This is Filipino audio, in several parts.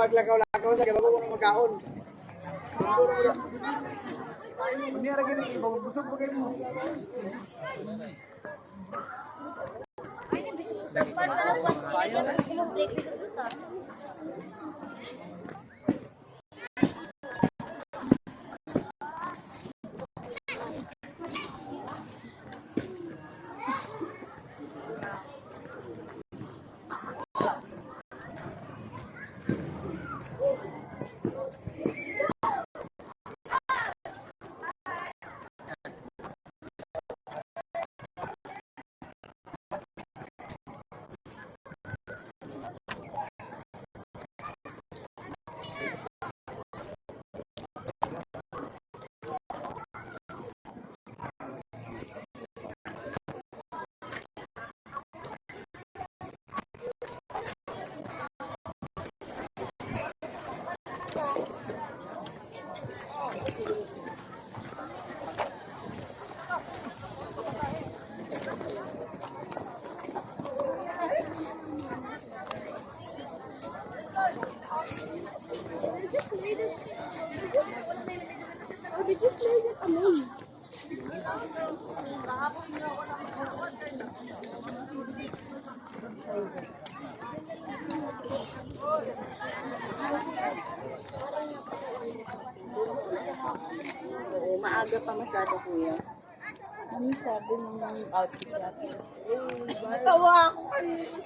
paglakaw-lakaw sa kaya bago mo magkaon. Hindi ra gini busog pa kayo mo. Ay, bisog-busog pa na pas kilo break bisog-busog. Oo, maaga pa masyado, kuya. Ano sabi ng outfit natin? Natawa ako kanina.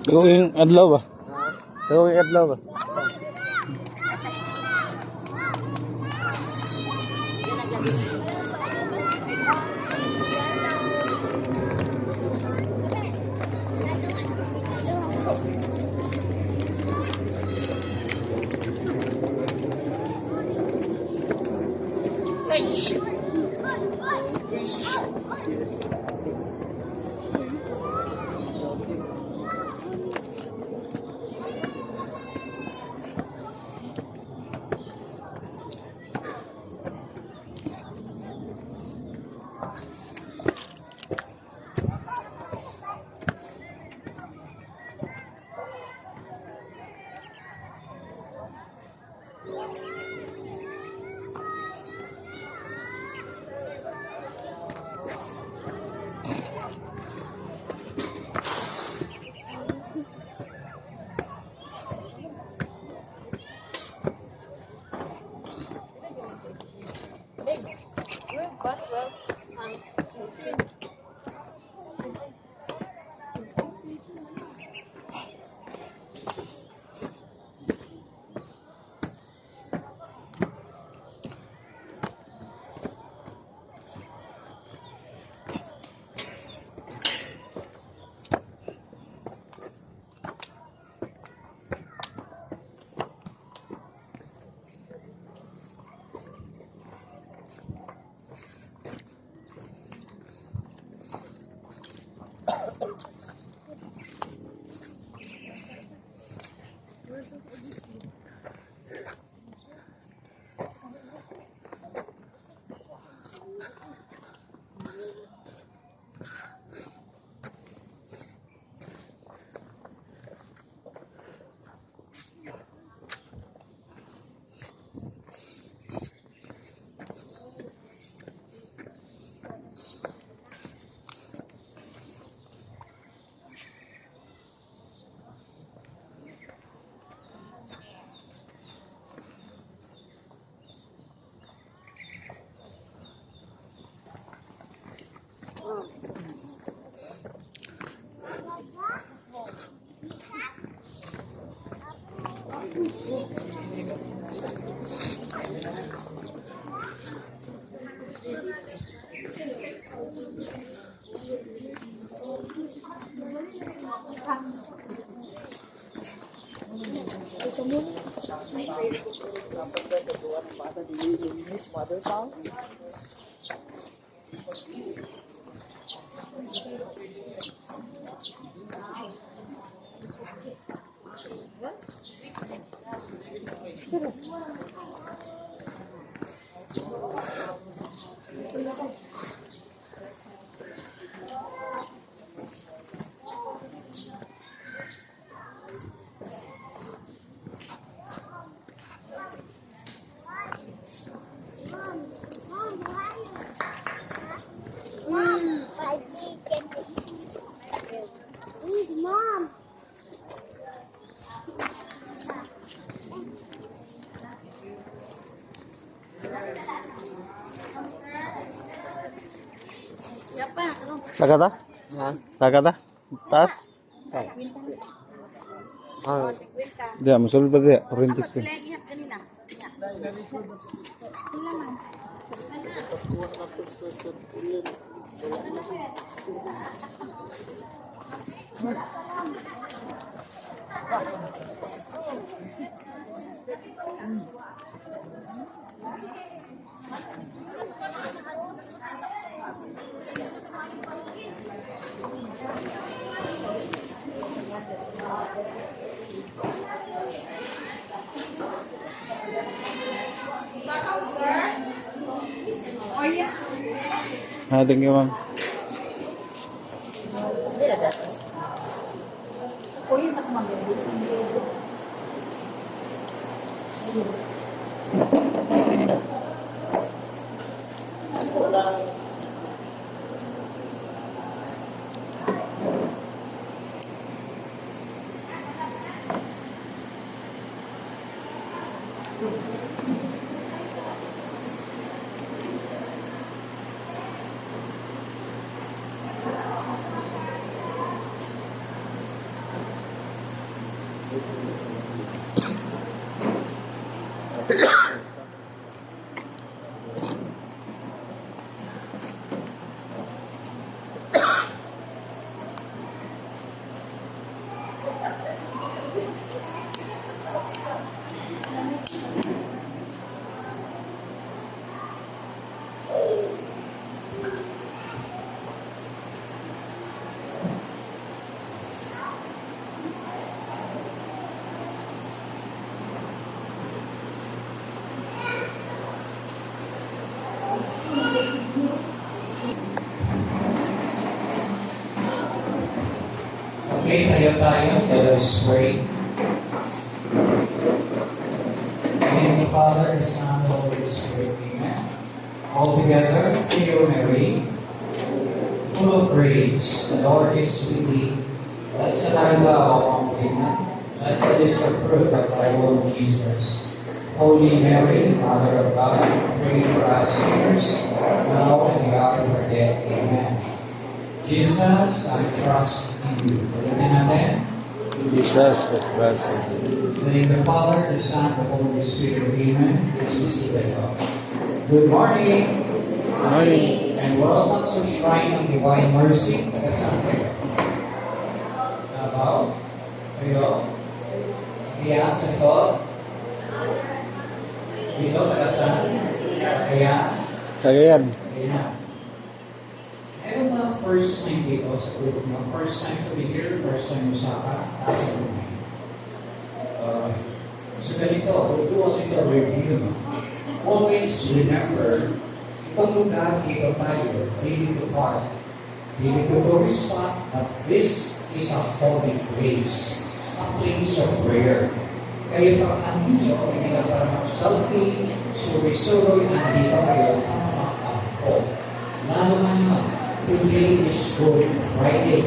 Gawing adlaw ba? Gawing adlaw ba? Mom, please, Mom. Siapa? Tagata? Ha? Tagata? Taas? Ah, Di, masulod ba di? Orintis yun. Ah, thank you, ma'am. Okay, tayo. Let us pray. In the name of the Father, the Son, and the Holy Spirit. Amen. All together, Hail Mary, full of grace, the Lord is with thee. Blessed art thou among women. Blessed is the fruit of thy womb, Jesus. Holy Mary, Mother of God, pray for us sinners, now and the hour of our death. Amen. Jesus, I trust in you. Amen. Jesus of Christ. In the name of the Father, the Son, and the Holy Spirit. Amen. Let's receive the God. Good morning, Morning. and welcome to Shrine of Divine Mercy. Kasama kayo. Davao. Kayo. Kaya sa ito. Dito, tagasan. Kaya. Cagayan. Kaya. Meron mga first time dito sa group mo. First time to be here, first time Osaka, sa group. So ganito, we'll do a little review. Always remember, itong lugar dito tayo, dito park, dito tourist spot, but this is a holy place, a place of prayer. Kaya pag ninyo, hindi ka para mag-selfie, suri-suri, andito kayo, tamak-ako. Lalo naman, today is Good Friday.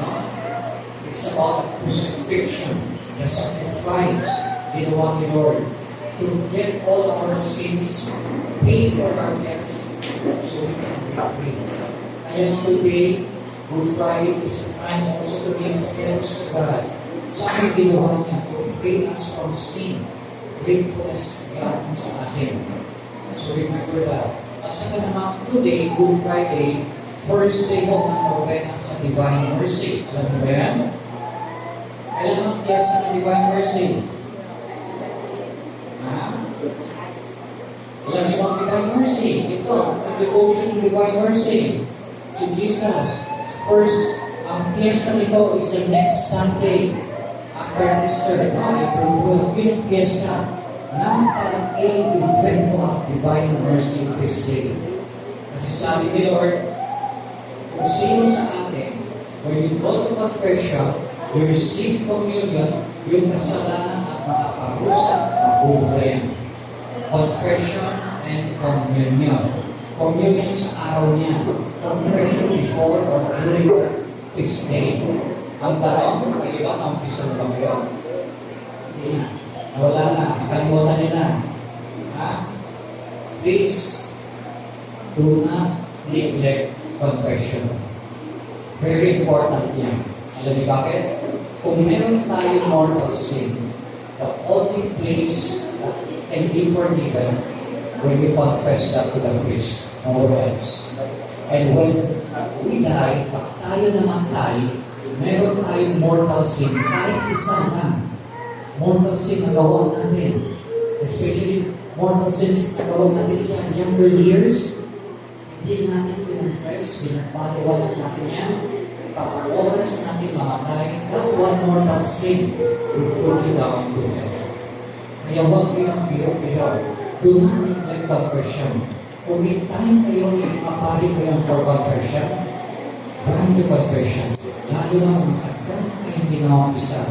No? It's about the crucifixion, the sacrifice, ginawa ni Lord to get all our sins, pay for our debts, so we can be free. Kaya today, Good Friday is a time also to give thanks to God. Sa aking ginawa niya to free us from sin, gratefulness God sa atin. So remember that. At sa naman today, Good Friday, first day ho ng novena sa Divine Mercy. Alam mo ba yan? Kailan ang kiyas ng Divine Mercy? Ha? Alam niyo ang Divine Mercy? Ito, ang devotion to Divine Mercy. Si Jesus. First, ang fiesta nito is the next Sunday after Easter, no? April 12. Yun ang fiesta ng talagang evento ang Divine Mercy Feast Day. Kasi sabi ni Lord, kung sino sa atin, when you go to confession, you receive communion, yung kasalanan at makaparusa ang buhay. Confession and communion. Communion sa araw niya. Confession before or during the feast day. Ang tanong, kayo ba ang umpisa ba kayo? Hindi na. Wala na. Nakalimutan niyo na. Ha? Please, do not neglect confession. Very important yan. Alam niyo bakit? Kung meron tayong mortal sin, the only place that it can be forgiven when we confess that to the priest, nowhere else. And when we die, pag tayo namatay, meron tayong mortal sin, kahit isa lang. Mortal sin na gawa natin. Especially mortal sins na gawa natin sa younger years. Hindi natin kinonfess, binabaliwala natin yan. Pag oras natin mamatay, that one mortal sin will put you down to hell. Kaya huwag yung biro-biro. Do not neglect confession. Kung may time kayo, mapari kayo for confession, brand new confession. Lalo na kung agad kayong ginawang isa.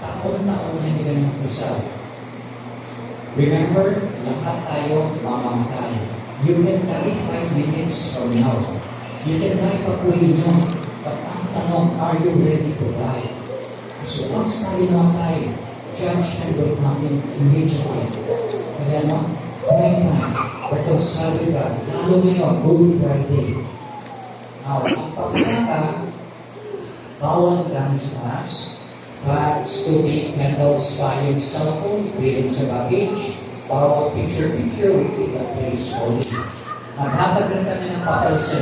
Taon-taon na hindi kayong isa. Remember, lahat tayo mamamatay. You can die 5 minutes from now. You can die pag-uwi nyo. But ang tanong, are you ready to die? So once tayo namatay, judgment will come in immediately. Kaya no, right time, ito sabi ka, lalo ngayon, Good Friday. Now, ang pagsaka, bawal gamit sa mask, bags, tubig, candles, tayong cellphone, bilhin sa baggage, bawal picture, we keep that place holy. Maghatag rin kami ng papel sa